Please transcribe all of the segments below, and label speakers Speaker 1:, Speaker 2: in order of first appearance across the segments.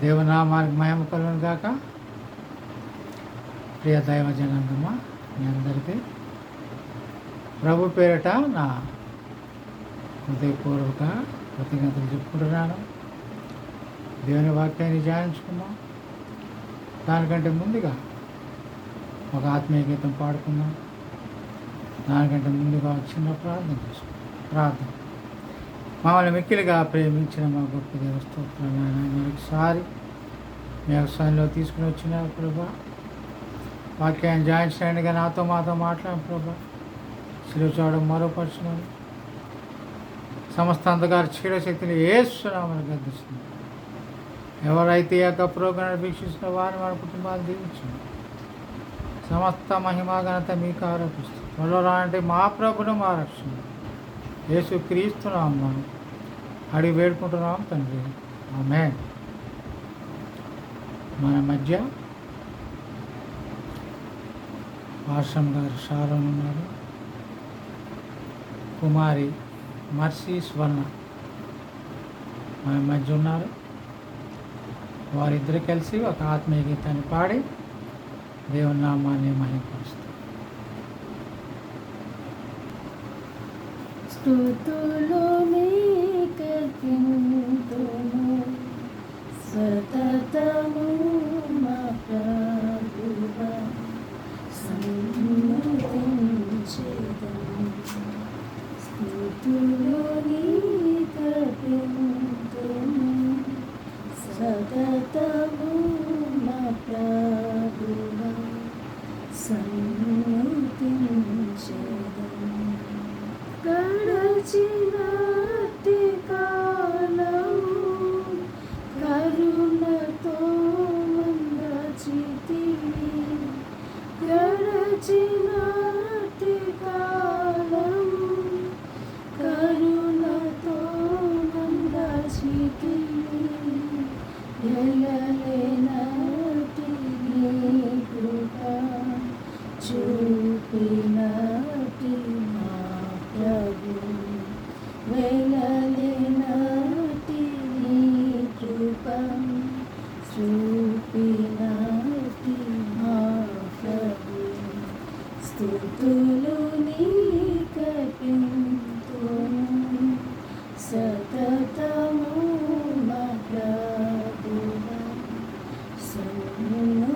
Speaker 1: దేవునామానికి మహిమ కలుగును గాక. ప్రియ దైవ జనాంగమా, మీ అందరికీ ప్రభు పేరిట నా హృదయపూర్వక కృతజ్ఞతలు చెప్పుకుంటున్నాను. దేవుని వాక్యాన్ని ధ్యానించుకున్నాం. దానికంటే ముందుగా ఒక ఆత్మీయ గీతం పాడుకున్నాం. దానికంటే ముందుగా చిన్న ప్రార్థన చేసుకున్నాం. మమ్మల్ని మిక్కిలిగా ప్రేమించిన మా గొప్ప దేవస్తోత్రాన్ని మరొకసారి మీ వ్యవసాయంలో తీసుకుని వచ్చిన ప్రభా, వాక్యాన్ని జాయించడానికి మాతో మాట్లాడిన ప్రభా, శిలువచావడం మరోపరచున్నాను. సమస్త అంధకార చీడశక్తిని ఏసునామని గద్దిస్తుంది. ఎవరైతే ఈ యొక్క ప్రోగ్రాన్ని వీక్షిస్తున్న వారిని మన కుటుంబాలు దీవించండి. సమస్త మహిమా ఘనత మీకు ఆరోపిస్తుంది. త్వరలో రానంటే మా ప్రభును మా రక్షణ యేసు క్రీస్తున్నాం అడిగి వేడుకుంటున్నాం తండ్రి, ఆమేన్. మన మధ్య ఆశ్రమ్ గారు షారోన్ ఉన్నారు. కుమారి మర్సీ స్వర్ణ మన మధ్య ఉన్నారు. వారిద్దరు కలిసి ఒక ఆత్మీయ గీతాన్ని పాడి దేవుని నామాన్ని మహిమపరుస్తారు.
Speaker 2: స్తుతులు నీకెత్తింతుము సతతము మా ప్రభువా, సన్నుతించెదము. స్తుతులు నీకెత్తింతుము సతతము మా ప్రభువా, సన్నుతించెదము. గడచినట్టి కాలము కరుణతో మందచితివి, గడచినట్టి కాలము కరుణతో మందచితివి, ఎలలేనట్టి నీ కృప చూపినట్టి ప్రభు, వెలలేనట్టి నీ కృప చూపినట్టి మా ప్రభు. స్తుతులు నీకెత్తింతుము సతతము మా ప్రభువా, సన్నుతించెదము.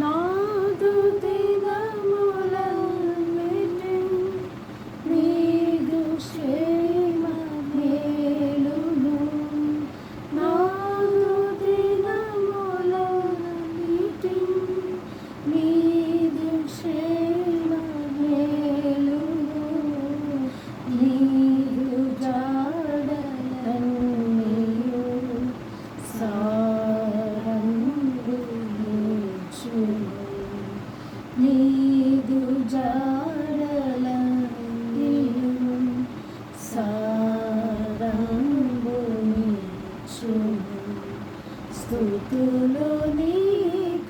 Speaker 2: నాదు దినములన్నిటి నీదు క్షేమ మేలును, నాదు దినములన్నిటి నీదు క్షేమ మేలును, నీదు జాడలన్నీయు నీదు జాడలన్నీయు సారంబునిచ్చును. స్తుతులు నీకెత్తింతుము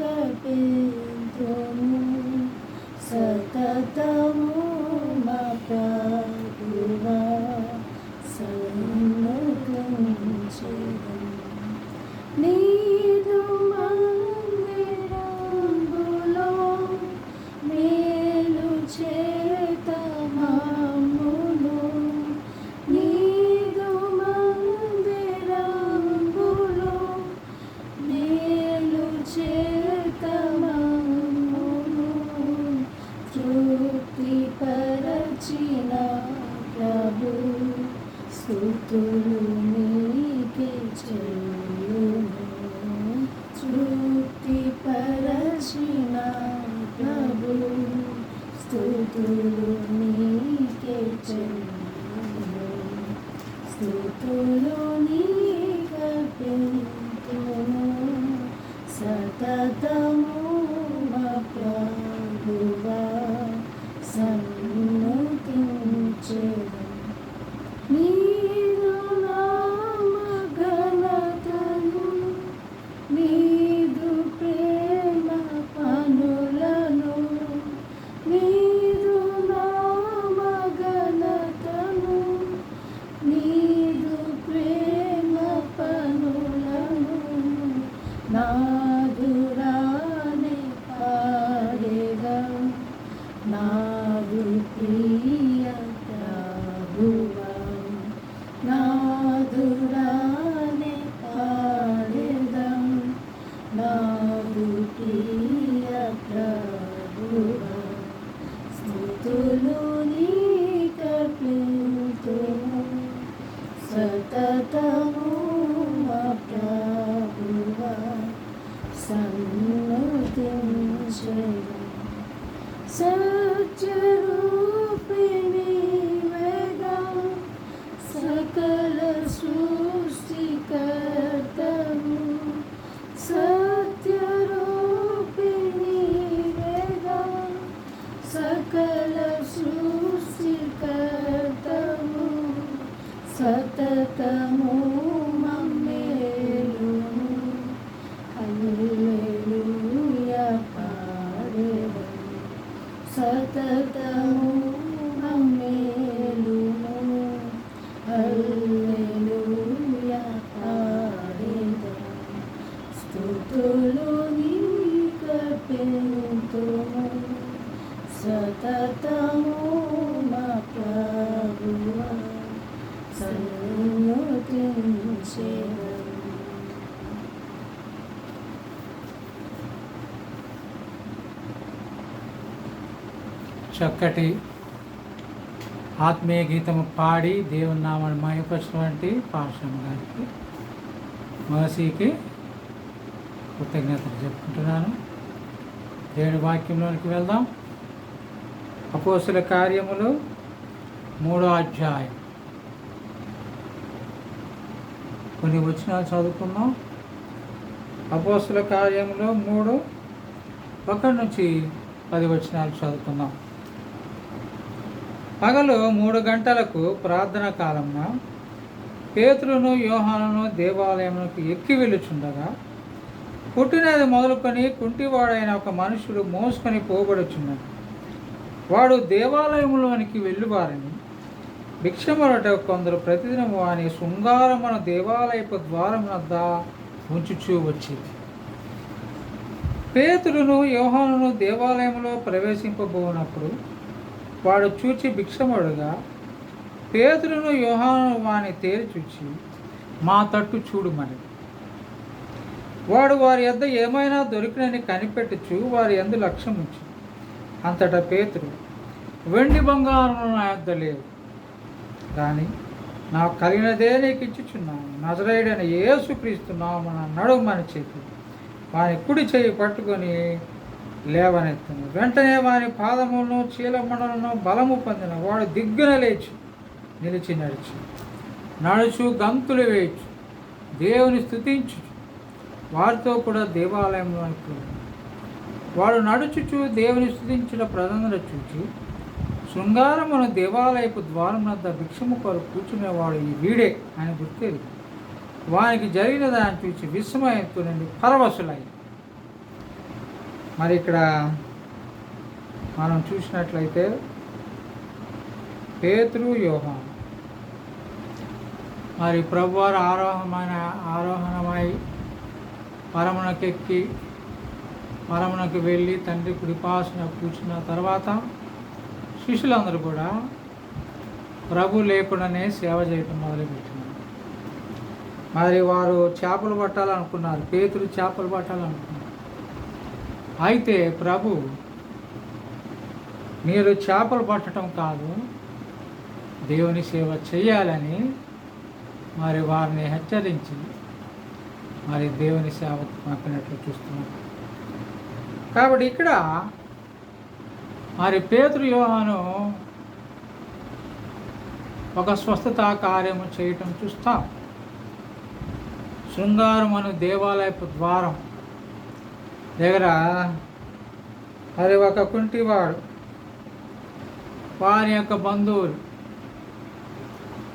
Speaker 2: సతతము మా ప్రభువా, సన్నుతించెదము. నీదు మందిరములో మేలు చేత మమ్మును, నీదు మందిరములో మేలు చేత మమ్మును తృప్తిపరచిన ప్రభు, స్తుతులు నీకే చెల్లును. తృప్తిపరచిన ప్రభు, స్తుతులు నీకే చెల్లును. స్తుతులు నీకెత్తింతుము సతతము మా ప్రభువా, సన్నుతించెదము. నీదు నామ ఘనతను, నీదు ప్రేమ పనులను, నీదు నామ ఘనతను, నీదు ప్రేమ సతతము మా ప్రభువా సన్నుతించెదను. సత్యరూపిణి వేగా సకల సృష్టికర్తవు. సత్యరూపిణి వేగా సకల సృష్టికర్తవు. సతతము మమ్మేలును. హల్లెలూయా పాడెదను. సతతము మమ్మేలును. హల్లెలూయా పాడెదను. స్తుతులు నీకర్పింతుము. సతతము మా ప్రభువా సన్నుతించెదను.
Speaker 1: చక్కటి ఆత్మీయ గీతము పాడి దేవుని నామాన్ని మహిమపరిచినటువంటి పార్శ్వమ్మ గారికి మోసీకి కృతజ్ఞతలు చెప్పుకుంటున్నాను. దేవుని వాక్యంలోనికి వెళ్దాం. అపోస్తుల కార్యములు 3వ అధ్యాయం కొన్ని వచనాలు చదువుకున్నాం. అపోస్తుల కార్యములు 3:1 నుంచి 10 వచనాలు చదువుకుందాం. పగలు 3 గంటలకు ప్రార్థన కాలమున పేతురును యోహానును దేవాలయమునకు ఎక్కి వెళ్ళుచుండగా పుట్టినది మొదలుకొని కుంటివాడైన ఒక మనుషుడు మోసుకొని పోబడుచున్నాడు. వాడు దేవాలయంలోనికి వెళ్ళువారని భిక్షమొరట కొందరు ప్రతిదినం వాని శృంగారమున దేవాలయపు ద్వారం వద్ద ఉంచుచూ వచ్చింది. పేతురును యోహానును దేవాలయంలో ప్రవేశింపబోనప్పుడు వాడు చూచి భిక్షమడుగా పేతురును యోహాను వాని తేరి చూచి మా తట్టు చూడుమని. వాడు వారి యొద్ద ఏమైనా దొరికినని కనిపెట్టుచు వారి యందు లక్ష్యం ఉంచి అంతటా పేతురు, వెండి బంగారములు నా యొద్ద లేవు, కానీ నాకు కలిగినదే నీకు ఇచ్చుచున్నాను. నజరేయుడైన యేసుక్రీస్తు నామమున నడుమని చెప్పి వాని కుడి చేయి పట్టుకొని లేవనెత్తను. వెంటనే వాని పాదములను చీలమండలను బలము పొందిన వాడు దిగ్గున లేచి నిలిచి నడుచు గంతులు వేయచ్చు దేవుని స్తుతించు వారితో కూడా దేవాలయంలోనికి వాడు నడుచుచు దేవుని స్తుతించిన ప్రజలను చూచి శృంగారమును దేవాలయపు ద్వారం వద్ద భిక్షము కొరకు కూర్చునేవాడు ఈ వీడే అని గుర్తేది. వానికి జరిగిన దాన్ని చూసి విస్మయంతో నుండి పరవశులై. మరి ఇక్కడ మనం చూసినట్లయితే పేతురు యోహాను మరి ప్రభువారు ఆరోహణమై పరమునకు వెళ్ళి తండ్రి కుడిపాసన కూర్చున్న తర్వాత శిష్యులందరూ కూడా ప్రభు లేకుండానే సేవ చేయటం మొదలుపెట్టినారు. మరి వారు చేపలు పట్టాలనుకున్నారు, పేతురు చేపలు పట్టాలనుకున్నారు. అయితే ప్రభు మీరు చేపలు పట్టడం కాదు, దేవుని సేవ చేయాలని మరి వారిని హెచ్చరించి మరి దేవుని సేవ పంపినట్లు చూస్తున్నాం. కాబట్టి ఇక్కడ మరి పేతురు యోహాను ఒక స్వస్థత కార్యము చేయటం చూస్తాం. శృంగారం అను దేవాలయపు ద్వారం దగ్గర మరి ఒక కుంటివాడు వారి యొక్క బంధువులు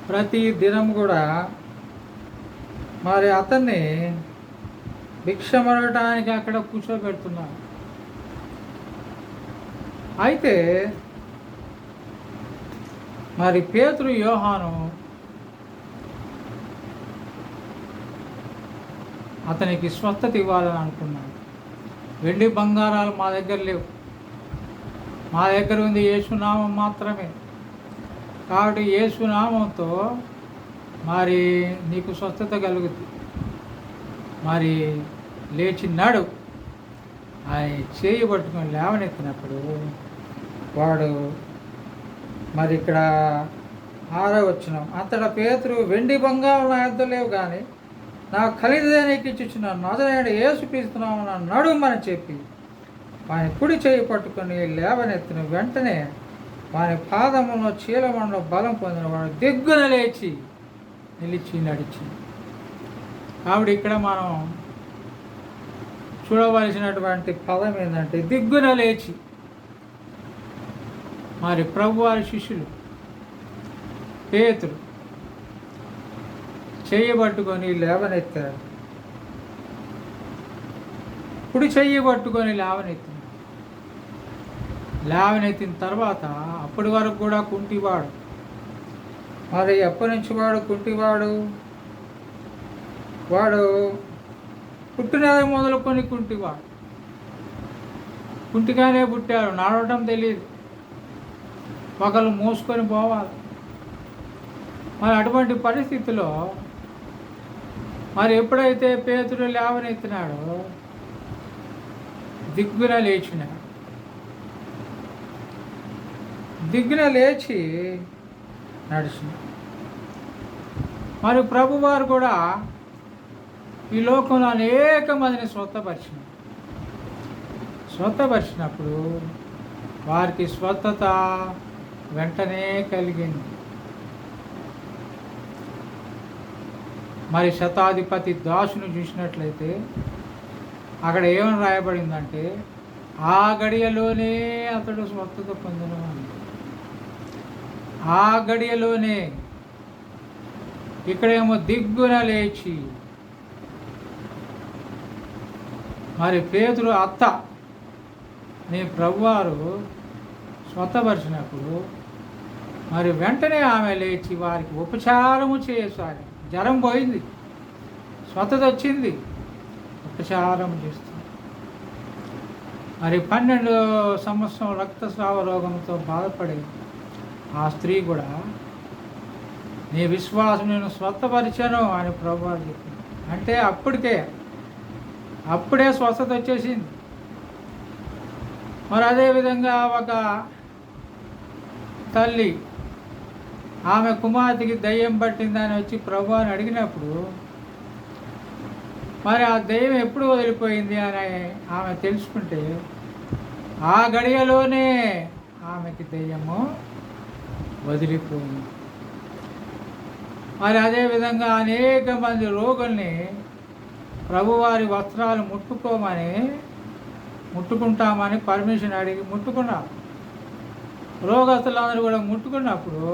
Speaker 1: ప్రతి దినం కూడా మరి అతన్ని భిక్షమడటానికి అక్కడ కూర్చోబెడుతున్నారు. అయితే మరి పేతురు యోహాను అతనికి స్వస్థత ఇవ్వాలని అనుకున్నాడు. వెండి బంగారాలు మా దగ్గర లేవు, మా దగ్గర ఉంది యేసునామం మాత్రమే. కాబట్టి యేసునామంతో మరి నీకు స్వస్థత కలుగుతుంది, మరి లేచినాడు. ఆయన చేయి పట్టుకొని లేవనెత్తినప్పుడు వాడు మరి ఇక్కడ 6వ వచనం, అంతటా పేతురు, వెండి బంగారం నా యొద్ద లేవు కానీ నాకు ఖరీదే నీకు ఇచ్చుచున్న నజరేయుడు యేసుక్రీస్తు నామమున నడుమని చెప్పి వాని కుడి చేయి పట్టుకొని లేవనెత్తిన వెంటనే వాని పాదములో చీలమండలో బలం పొందిన వాడు దిగ్గున లేచి నిలిచి నడిచి. కాబట్టి ఇక్కడ మనం చూడవలసినటువంటి పదం ఏంటంటే దిగ్గున లేచి. మరి ప్రభువారి శిష్యులు పేతురు చెయ్యి లేవనెత్తాడు, కుడి చెయ్యి పట్టుకొని లేవనెత్తాడు. లేవనెత్తిన తర్వాత అప్పటి వరకు కూడా కుంటివాడు. మరి ఎప్పటి నుంచి వాడు కుంటివాడు? వాడు పుట్టినది మొదలుకొని కుంటివాడు, కుంటిగానే పుట్టాడు, నడవడం తెలియదు, ఒకళ్ళు మోసుకొని పోవాలి. మరి అటువంటి పరిస్థితిలో మరి ఎప్పుడైతే పేతురు లేవనెత్తినాడో దిగ్గున లేచినాడు. దిగ్గున లేచి నడిచినాడు. మరి ప్రభువారు కూడా ఈ లోకంలో అనేక మందిని స్వస్థపరిచినప్పుడు వారికి స్వస్థత వెంటనే కలిగింది. మరి శతాధిపతి దాసుని చూసినట్లయితే అక్కడ ఏమని రాయబడిందంటే ఆ గడియలోనే అతడు స్వస్థత పొందడం అని. ఆ గడియలోనే. ఇక్కడేమో దిగ్గున లేచి. మరి పేతురు అత్త నీ ప్రభువారు స్వస్థపరిచినప్పుడు మరి వెంటనే ఆమె లేచి వారికి ఉపచారము చేయసాగి. జ్వరం పోయింది, స్వస్థత వచ్చింది, ఉపచారం చేస్తుంది. మరి 12 సంవత్సరం రక్తస్రావ రోగంతో బాధపడే ఆ స్త్రీ కూడా నీ విశ్వాసం నేను స్వస్థపరిచాను అని ప్రభువారు చెప్పింది. అంటే అప్పుడే స్వస్థత వచ్చేసింది. మరి అదేవిధంగా ఒక తల్లి ఆమె కుమార్తెకి దయ్యం పట్టిందని వచ్చి ప్రభువాని అడిగినప్పుడు మరి ఆ దయ్యం ఎప్పుడు వదిలిపోయింది అని ఆమె తెలుసుకుంటే ఆ గడియలోనే ఆమెకి దయ్యము వదిలిపోయింది. మరి అదేవిధంగా అనేక మంది రోగుల్ని ప్రభువారి వస్త్రాలు ముట్టుకుంటామని పర్మిషన్ అడిగి ముట్టుకున్నారు. రోగస్తులందరూ కూడా ముట్టుకున్నప్పుడు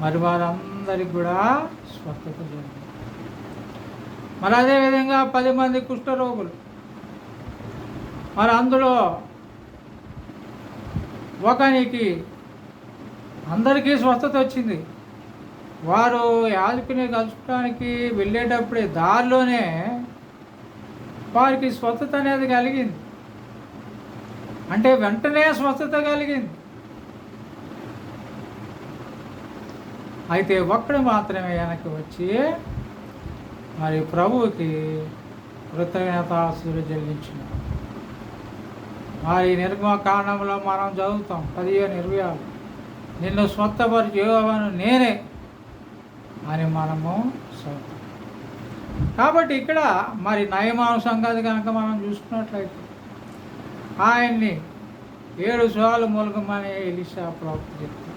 Speaker 1: మరి వారందరికి కూడా స్వస్థత జరిగింది. మరి అదేవిధంగా 10 మంది కుష్ఠరోగులు, మరి అందులో ఒకనికి అందరికీ స్వస్థత వచ్చింది. వారు యాజకుని కలుసుకోవడానికి వెళ్ళేటప్పుడే దారిలోనే వారికి స్వస్థత అనేది కలిగింది. అంటే వెంటనే స్వస్థత కలిగింది. అయితే ఒక్కడు మాత్రమే వెనక్కి వచ్చి మరి ప్రభువుకి కృతజ్ఞతాస్తుతులు చెల్లించినాడు. మరి నిర్గమకాండంలో మనం చదువుతాం 15:26, నిన్ను స్వస్థపరిచి యెహోవాను నేనే అని మనము చదువుతాం. కాబట్టి ఇక్కడ మరి నయమాను సంగతి కనుక మనం చూసుకున్నట్లయితే ఆయన్ని 7 సార్లు మూలకమని ఎలీషా ప్రవక్త చెప్తాడు.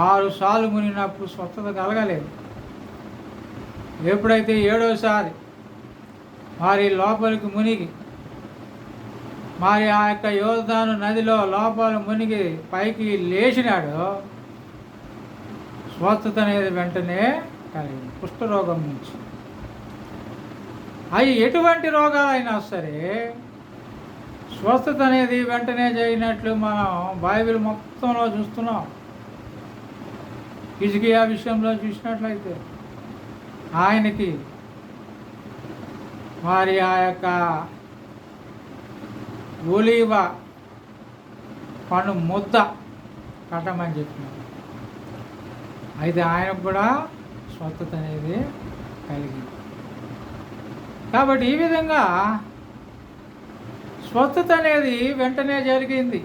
Speaker 1: 6 సార్లు మునిగినప్పుడు స్వస్థత కలగలేదు. ఎప్పుడైతే 7వసారి మరి లోపలికి మునిగి మరి ఆ యొక్క యోర్దాను నదిలో లోపల మునిగి పైకి లేచినాడు, స్వస్థత అనేది వెంటనే కలిగింది కుష్ఠరోగం నుంచి. అవి ఎటువంటి రోగాలైనా సరే స్వస్థత అనేది వెంటనే జరిగినట్లు మనం బైబిల్ మొత్తంలో చూస్తున్నాం. హిజ్కియా విషయంలో చూసినట్లయితే ఆయనకి మరి ఆ యొక్క ఒలీవ పండు ముద్ద కట్టమని చెప్పినారు. అయితే ఆయనకు కూడా స్వస్థత అనేది కలిగింది. కాబట్టి ఈ విధంగా స్వస్థత అనేది వెంటనే జరిగింది.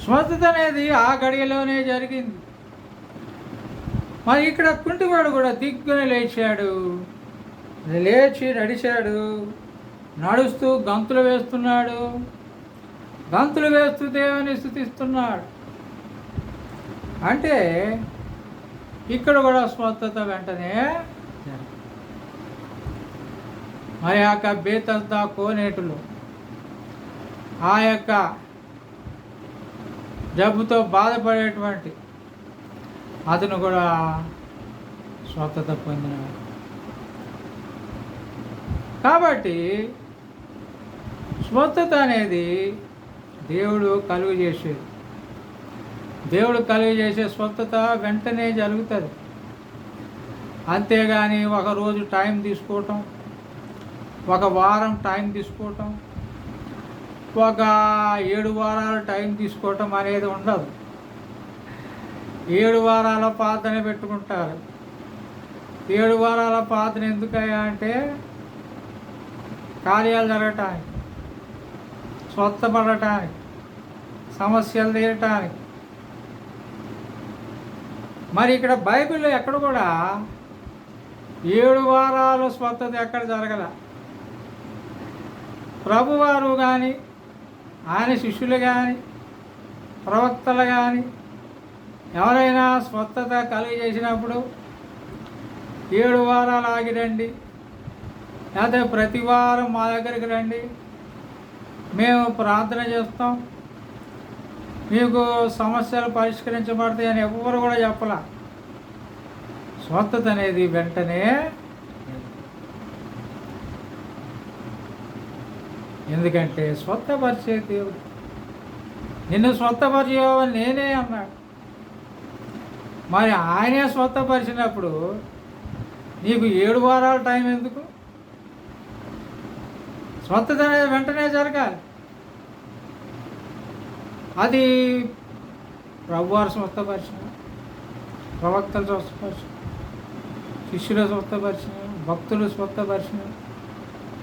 Speaker 1: స్వస్థత అనేది ఆ గడియలోనే జరిగింది. మరి ఇక్కడ కుంటివాడు కూడా దిగ్గున లేచాడు, లేచి నడిచాడు, నడుస్తూ గంతులు వేస్తున్నాడు, గంతులు వేస్తూ దేవుని స్తుతిస్తున్నాడు. అంటే ఇక్కడ కూడా స్వస్థత వెంటనే జరిగింది. మరి ఆ యొక్క బేతస్దా కోనేటిలో ఆ యొక్క జబ్బుతో బాధపడేటువంటి అతను కూడా స్వస్థత పొందినాడు. కాబట్టి స్వస్థత అనేది దేవుడు కలుగు చేసేది. దేవుడు కలుగు చేసే స్వస్థత వెంటనే జరుగుతుంది. అంతేగాని ఒక రోజు టైం తీసుకోవటం, ఒక వారం టైం తీసుకోవటం, ఒక 7 వారాలు టైం తీసుకోవటం అనేది ఉండదు. 7 వారాల ప్రార్థన పెట్టుకుంటారు. 7 వారాల ప్రార్థన ఎందుకయ్యా అంటే కార్యాలు జరగటానికి, స్వస్థపడటానికి, సమస్యలు తీరటానికి. మరి ఇక్కడ బైబిల్లో ఎక్కడ కూడా 7 వారాలు స్వస్థత ఎక్కడ జరగల. ప్రభువారు కానీ, ఆయన శిష్యులు కానీ, ప్రవక్తలు కానీ ఎవరైనా స్వస్థత కలిగజేసినప్పుడు 7 వారాలు ఆగిరండి, లేకపోతే ప్రతి వారం మా దగ్గరికి రండి, మేము ప్రార్థన చేస్తాం, మీకు సమస్యలు పరిష్కరించబడతాయి అని ఎవరు కూడా చెప్పలా. స్వస్థత అనేది వెంటనే. ఎందుకంటే స్వస్థపరిచే దేవుడు, నిన్ను స్వస్థపరిచేవాని నేనే అన్నాడు. మరి ఆయనే స్వస్థపరిచినప్పుడు నీకు 7 వారాల టైం ఎందుకు? స్వస్థత అనేది వెంటనే జరగాలి. అది ప్రభువారు స్వస్థపరిచిన, ప్రవక్తలు స్వస్థపరిచిన, శిష్యులు స్వస్థపరిచిన, భక్తులు స్వస్థపరిచిన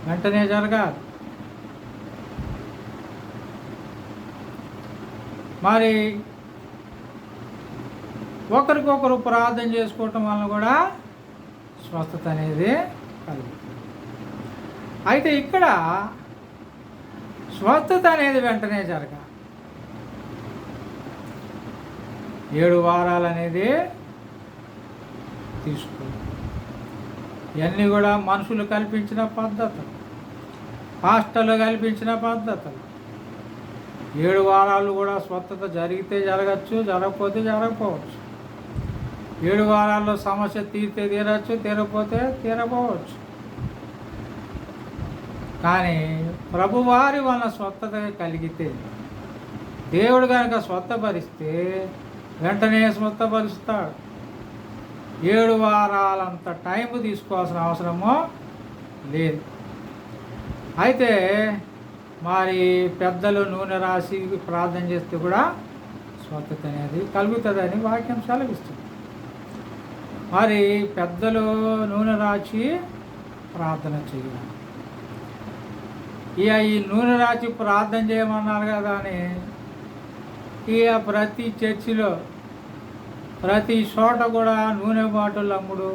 Speaker 1: వెంటనే జరగాలి. మరి ఒకరికొకరు ప్రార్థన చేసుకోవటం వలన కూడా స్వస్థత అనేది కలుగుతుంది. అయితే ఇక్కడ స్వస్థత అనేది వెంటనే జరగాలి. 7 వారాలు అనేది తీసుకోవాలి. ఇవన్నీ కూడా మనుషులు కల్పించిన పద్ధతులు, పాస్టర్లు కల్పించిన పద్ధతులు. 7 వారాలు కూడా స్వస్థత జరిగితే జరగచ్చు, జరగకపోతే జరగకపోవచ్చు. 7 వారాల్లో సమస్య తీరితే తీరచ్చు, తీరకపోతే తీరపోవచ్చు. కానీ ప్రభువారి వలన స్వస్థత కలిగితే, దేవుడు కనుక స్వస్థపరిస్తే వెంటనే స్వస్థపరుస్తాడు. 7 వారాలంత టైం తీసుకోవాల్సిన అవసరమో లేదు. అయితే మరి పెద్దలు నూనె రాసి ప్రార్థన చేస్తే కూడా స్వస్థత అనేది కలుగుతుందని వాక్యం సెలవిస్తుంది. మరి పెద్దలు నూనె రాసి ప్రార్థన చేయాలి. ఇక ఈ నూనె రాసి ప్రార్థన చేయమన్నారు కదా అని ఇక ప్రతి చర్చిలో ప్రతి చోట కూడా నూనె బాటిల్ అమ్ముడు,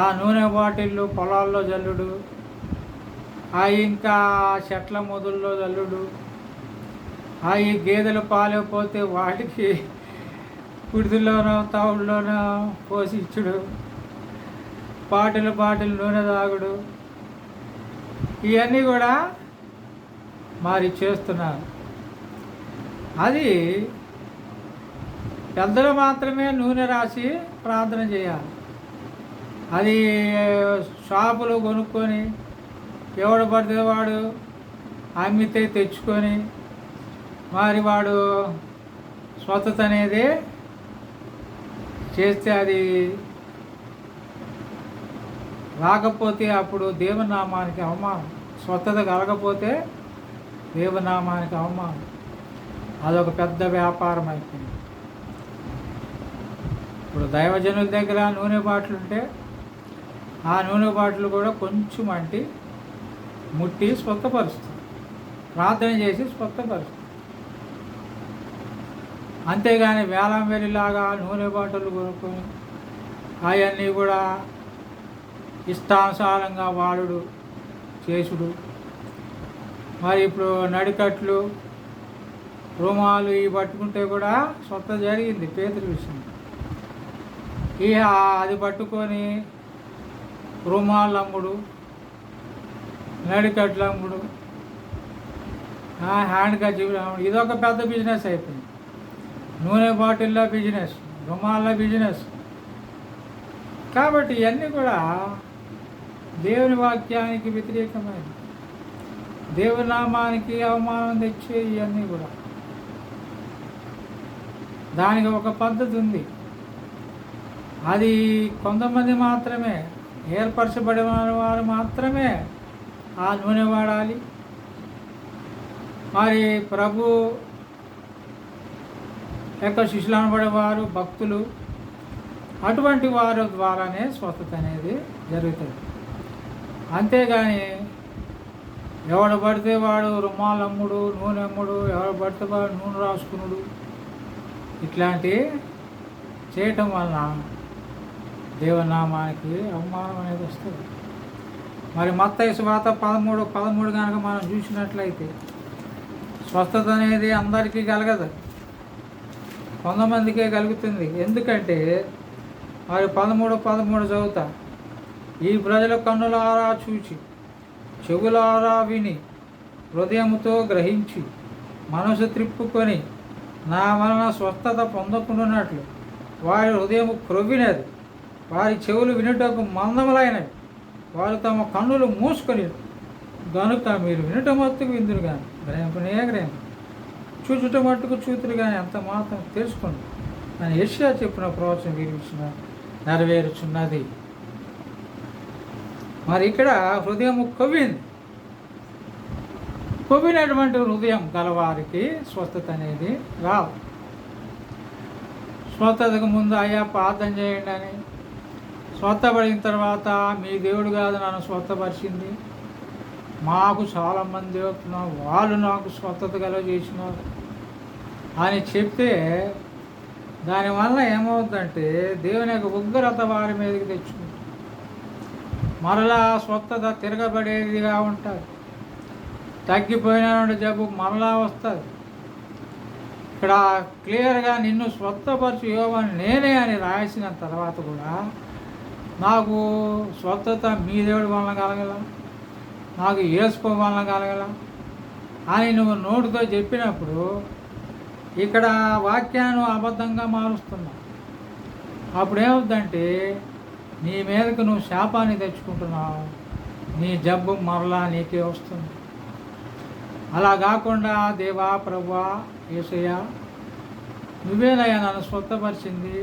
Speaker 1: ఆ నూనె బాటిళ్ళు పొలాల్లో జల్లుడు, ఇంకా చెట్ల మొదల్లో జల్లుడు, ఈ గేదెలు పాలేకపోతే వాటికి కుడిదిలోనో తవుడులోనో పోసి ఇచ్చుడు, బాటిల్ నూనె తాగుడు, ఇవన్నీ కూడా మరి చేస్తున్నారు. అది పెద్దలు మాత్రమే నూనె రాసి ప్రార్థన చేయాలి. అది షాపులో కొనుక్కొని ఎవడు పడితే వాడు అమ్మితే తెచ్చుకొని మరి వాడు స్వస్థత అనేది చేస్తే అది రాకపోతే అప్పుడు దేవునామానికి అవమానం. స్వస్థత కలగకపోతే దేవునామానికి అవమానం. అదొక పెద్ద వ్యాపారం అయిపోయింది. ఇప్పుడు దైవజనుల దగ్గర నూనె బాటిల్ ఉంటే ఆ నూనె బాటిల్ కూడా కొంచెం అంటి ముట్టి స్వస్థపరుస్తుంది, ప్రార్థన చేసి స్వస్థపరుస్తుంది. అంతేగాని వేలం వెలిలాగా నూనె బాటలు కొనుక్కొని అవన్నీ కూడా ఇష్టానుసారంగా వాడుడు చేసుడు. మరి ఇప్పుడు నడికట్లు రుమాలు ఇవి పట్టుకుంటే కూడా స్వస్థత జరిగింది పేతురు విషయం. ఇక అది పట్టుకొని రుమాలు అమ్ముడు, నడికట్లు అమ్ముడు, హ్యాండ్ కర్చీఫ్లు అమ్ముడు, ఇదొక పెద్ద బిజినెస్ అయిపోయింది. నూనె బాటిల్లో బిజినెస్, రుమాల బిజినెస్. కాబట్టి ఇవన్నీ కూడా దేవుని వాక్యానికి వ్యతిరేకమైనది, దేవుని నామానికి అవమానం తెచ్చే ఇవన్నీ కూడా. దానికి ఒక పద్ధతి ఉంది, అది కొంతమంది మాత్రమే, ఏర్పరచబడిన వారు మాత్రమే ఆ నూనె వాడాలి. మరి ప్రభు యొక్క శిష్యులు అనబడేవారు భక్తులు, అటువంటి వారి ద్వారానే స్వస్థత అనేది జరుగుతుంది. అంతేగాని ఎవడు పడితే వాడు రుమాలు అమ్ముడు, నూనె అమ్ముడు, ఎవడు పడితే వాడు నూనె రాసుకునుడు, ఇట్లాంటి చేయటం వలన దేవనామానికి అవమానం అనేది వస్తుంది. మరి మత్తయి సువార్త 13 కనుక మనం చూసినట్లయితే స్వస్థత అనేది అందరికీ కలగదు, కొంతమందికే కలుగుతుంది. ఎందుకంటే మరి 13 చదువుతా, ఈ ప్రజల కన్నులారా చూచి, చెవులారా విని, హృదయముతో గ్రహించి, మనసు త్రిప్పుకొని నా వలన స్వస్థత పొందకుండానట్లు వారి హృదయము క్రొవ్వినది, వారి చెవులు వినుటకు మందములైనవి, వారు తమ కన్నులు మూసుకొని గనుక మీరు వినుట మట్టుకు విందురు కానీ గ్రహింపనే గ్రహింపు, చూచుట మట్టుకు చూతురు కానీ ఎంత మాత్రం తెలుసుకోండి అని యెషయా చెప్పిన ప్రవచనం వీరి విషయం నెరవేరుచున్నది. మరి ఇక్కడ హృదయము కొవ్వినటువంటి హృదయం గలవారికి స్వస్థత అనేది రాదు. స్వస్థతకు ముందు అయ్యా ప్రార్థన చేయండి అని, స్వస్థపడిన తర్వాత మీ దేవుడు కాదు నన్ను స్వస్థపరిచింది, మాకు చాలామంది చెప్తున్నారు, వాళ్ళు నాకు స్వస్థత కలుగజేసినారు అని చెప్తే దానివల్ల ఏమవుతుందంటే దేవుని యొక్క ఉగ్రత వారి మీదకి తెచ్చుకుంటుంది. మరలా స్వస్థత తిరగబడేదిగా ఉంటుంది, తగ్గిపోయిన జబ్బు మరలా వస్తుంది. ఇక్కడ క్లియర్గా నిన్ను స్వస్థపరచు యోవాను నేనే అని రాసిన తర్వాత కూడా నాకు స్వస్థత మీ దేవుడి వలన కలగల, నాకు యేసు వలన కలగల అని నువ్వు నోటితో చెప్పినప్పుడు ఇక్కడ వాక్యాన్ని అబద్ధంగా మారుస్తున్నావు. అప్పుడు ఏమవుతుందంటే నీ మీదకు నువ్వు శాపాన్ని తెచ్చుకుంటున్నావు, నీ జబ్బు మరలా నీకే వస్తుంది. అలా కాకుండా దేవా ప్రభువా యేసయ్యా నువ్వేనయ్యా నన్ను స్వస్థపరిచింది,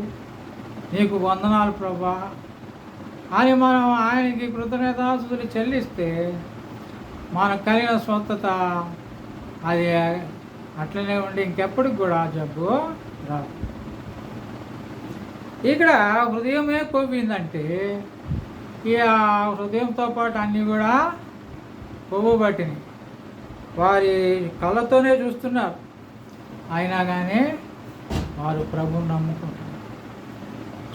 Speaker 1: నీకు వందనాలు ప్రభా అని మనం ఆయనకి కృతజ్ఞతాస్తుతులు చెల్లిస్తే మనకు కలిగిన స్వస్థత అది అట్లనే ఉండి ఇంకెప్పటికి కూడా జబ్బు రాదు. ఇక్కడ హృదయమే కొవ్విందంటే ఈ హృదయంతో పాటు అన్నీ కూడా కొవ్వు పట్టినాయి. వారి కళ్ళతోనే చూస్తున్నారు, అయినా కానీ వారు ప్రభువుని నమ్ముకుంటున్నారు.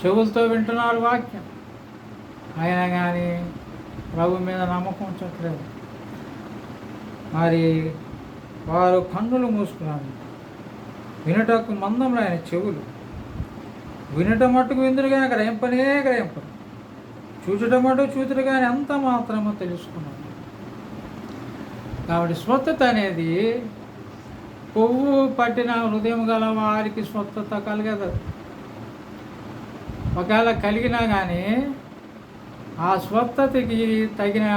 Speaker 1: చెవులతో వింటున్నారు వాక్యం, అయినా కానీ ప్రభు మీద నమ్మకం ఉంచట్లేదు. మరి వారు కన్నులు మూసుకున్నారు, వినుటకు మందములైన చెవులు, వినుట మట్టుకు విందురు కానీ గ్రహింపనే గ్రహింపరు, చూచుట మటుకు చూతురు కానీ ఎంత మాత్రమో తెలుసుకున్నారు. కాబట్టి స్వస్థత అనేది కొవ్వు పట్టిన హృదయం గల వారికి స్వస్థత కలగదు. ఒకవేళ కలిగినా కానీ ఆ స్వస్థతకి తగిన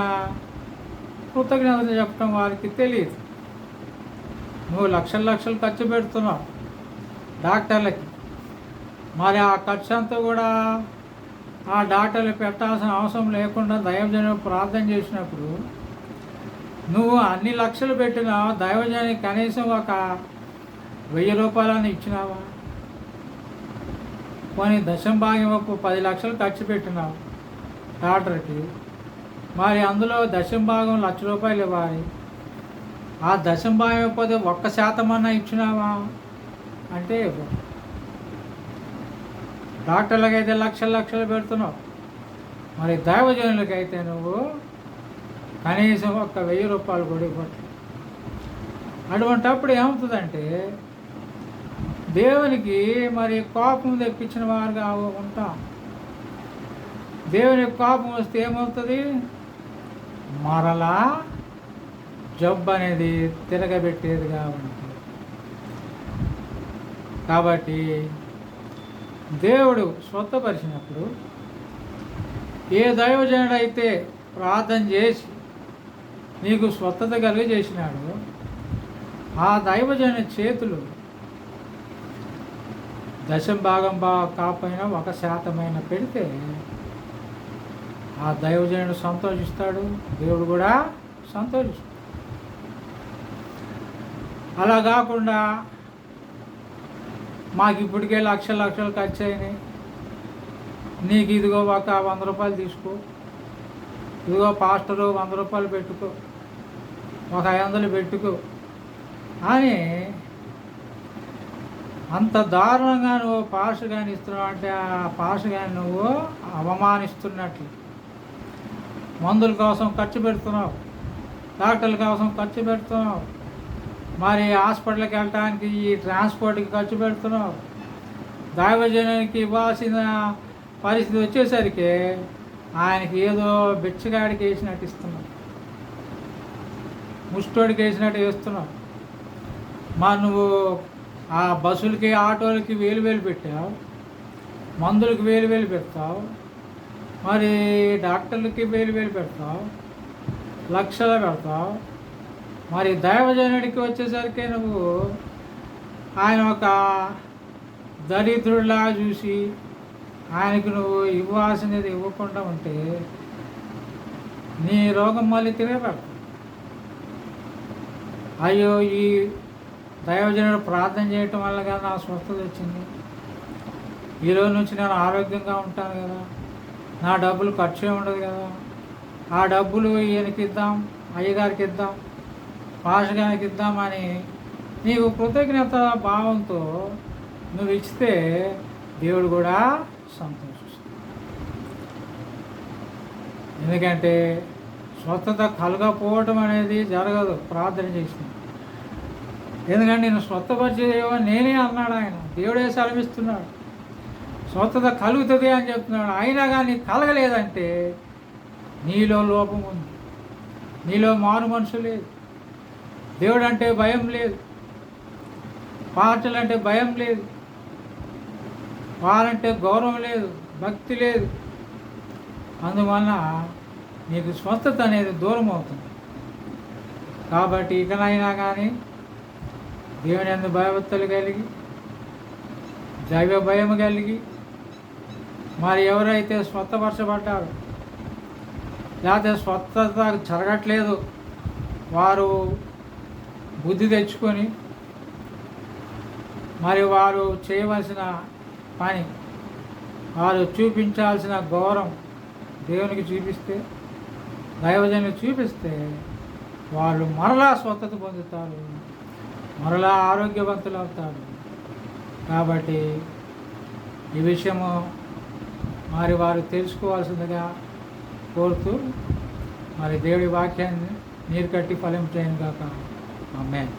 Speaker 1: కృతజ్ఞత చెప్పడం వారికి తెలియదు. నువ్వు లక్షలు ఖర్చు పెడుతున్నావు డాక్టర్లకి, మరి ఆ ఖర్చు అంతా కూడా ఆ డాక్టర్లు పెట్టాల్సిన అవసరం లేకుండా దైవజనుడు ప్రార్థన చేసినప్పుడు నువ్వు అన్ని లక్షలు పెట్టినావు, దైవజనానికి కనీసం ఒక 1000 రూపాయలని ఇచ్చినావా? పోనీ దశంభాగం 10 లక్షలు ఖర్చు పెట్టినావు డాక్టర్కి, మరి అందులో దశంభాగం 1,00,000 రూపాయలు ఇవ్వాలి. ఆ దశంభాగం ఇవ్వకపోతే 1% ఇచ్చినావా అంటే డాక్టర్లకైతే లక్షలు లక్షలు పెడుతున్నావు, మరి దైవజనులకైతే నువ్వు కనీసం ఒక 1000 రూపాయలు కూడా ఇవ్వట్లేదు. అటువంటప్పుడు ఏమవుతుందంటే దేవునికి మరి కోపం తెప్పించిన వారుగా ఉంటాం. దేవునికి కోపం వస్తే ఏమవుతుంది? మరలా జబ్బు అనేది తిరగబెట్టేదిగా ఉంటుంది. కాబట్టి దేవుడు స్వస్థపరిచినప్పుడు ఏ దైవజనుడైతే ప్రార్థన చేసి నీకు స్వస్థత కలిగజేసినాడు, ఆ దైవజన చేతులు 10% కాకపోయినా 1% పెడితే ఆ దైవజనుడు సంతోషిస్తాడు, దేవుడు కూడా సంతోషిస్తాడు. అలా కాకుండా మాకు ఇప్పటికే లక్షలు లక్షలు ఖర్చు అయినాయి, నీకు ఇదిగో ఒక 100 రూపాయలు తీసుకో, ఇదిగో పాస్టరు 100 రూపాయలు పెట్టుకో, ఒక 500 పెట్టుకో అని అంత దారుణంగా నువ్వు పాస్ కానీ ఇస్తున్నావు అంటే ఆ పాస్ కానీ నువ్వు అవమానిస్తున్నట్లు. మందుల కోసం ఖర్చు పెడుతున్నావు, డాక్టర్ల కోసం ఖర్చు పెడుతున్నావు, మరి హాస్పిటల్కి వెళ్ళటానికి ఈ ట్రాన్స్పోర్ట్కి ఖర్చు పెడుతున్నావు. దైవజనానికి ఇవ్వాల్సిన పరిస్థితి వచ్చేసరికి ఆయనకి ఏదో బిచ్చగాడికి వేసినట్టు ఇస్తున్నావు, ముష్టోడికి వేసినట్టు వేస్తున్నావు. మరి నువ్వు ఆ బస్సులకి ఆటోలకి 1000 పెట్టావు, మందులకి 1000 పెడతావు, మరి డాక్టర్లకి 1000 పెడతావు, లక్షలు పెడతావు. మరి దైవజనుడికి వచ్చేసరికి నువ్వు ఆయన ఒక దరిద్రుడిలా చూసి ఆయనకు నువ్వు ఇవ్వాల్సినది ఇవ్వకుండా ఉంటే నీ రోగం మళ్ళీ తిరగబెడతావు. అయ్యో, ఈ దైవజనుడు ప్రార్థన చేయటం వల్ల కదా నా స్వస్థత వచ్చింది, ఈరోజు నుంచి నేను ఆరోగ్యంగా ఉంటాను కదా, నా డబ్బులు ఖర్చు ఉండదు కదా, ఆ డబ్బులు ఈయనకి ఇద్దాం, అయ్యగారికి ఇద్దాం, పాషగానికి ఇద్దామని నీకు కృతజ్ఞత భావంతో నువ్వు ఇస్తే దేవుడు కూడా సంతోషిస్తాడు. ఎందుకంటే స్వస్థత కలగపోవటం అనేది జరగదు ప్రార్థన చేసిన. ఎందుకంటే నేను స్వస్థపరిచేదేమో నేనే అన్నాడు ఆయన, దేవుడే సెలవిస్తున్నాడు. స్వస్థత కలుగుతుంది అని చెప్తున్నాడు. అయినా కానీ కలగలేదంటే నీలో లోపం ఉంది, నీలో మారు మనసు లేదు, దేవుడు అంటే భయం లేదు, పాటలు అంటే భయం లేదు, వారంటే గౌరవం లేదు, భక్తి లేదు. అందువలన నీకు స్వస్థత అనేది దూరం అవుతుంది. కాబట్టి ఇకనైనా కానీ దేవుని యందు భయభక్తులు కలిగి, దైవ భయం కలిగి, మరి ఎవరైతే స్వస్థపరచబడ్డారో లేకపోతే స్వస్థత జరగట్లేదు వారు బుద్ధి తెచ్చుకొని మరి వారు చేయవలసిన పని, వారు చూపించాల్సిన గౌరవం దేవునికి చూపిస్తే, దైవజనులకు చూపిస్తే వాళ్ళు మరలా స్వస్థత పొందుతారు, మరలా ఆరోగ్యవంతులు అవుతారు. కాబట్టి ఈ విషయము మరి వారు తెలుసుకోవాల్సిందిగా కోరుతూ మరి దేవుడి వాక్యాన్ని నీరు కట్టి ఫలించేయను గాక. ఆమేన్.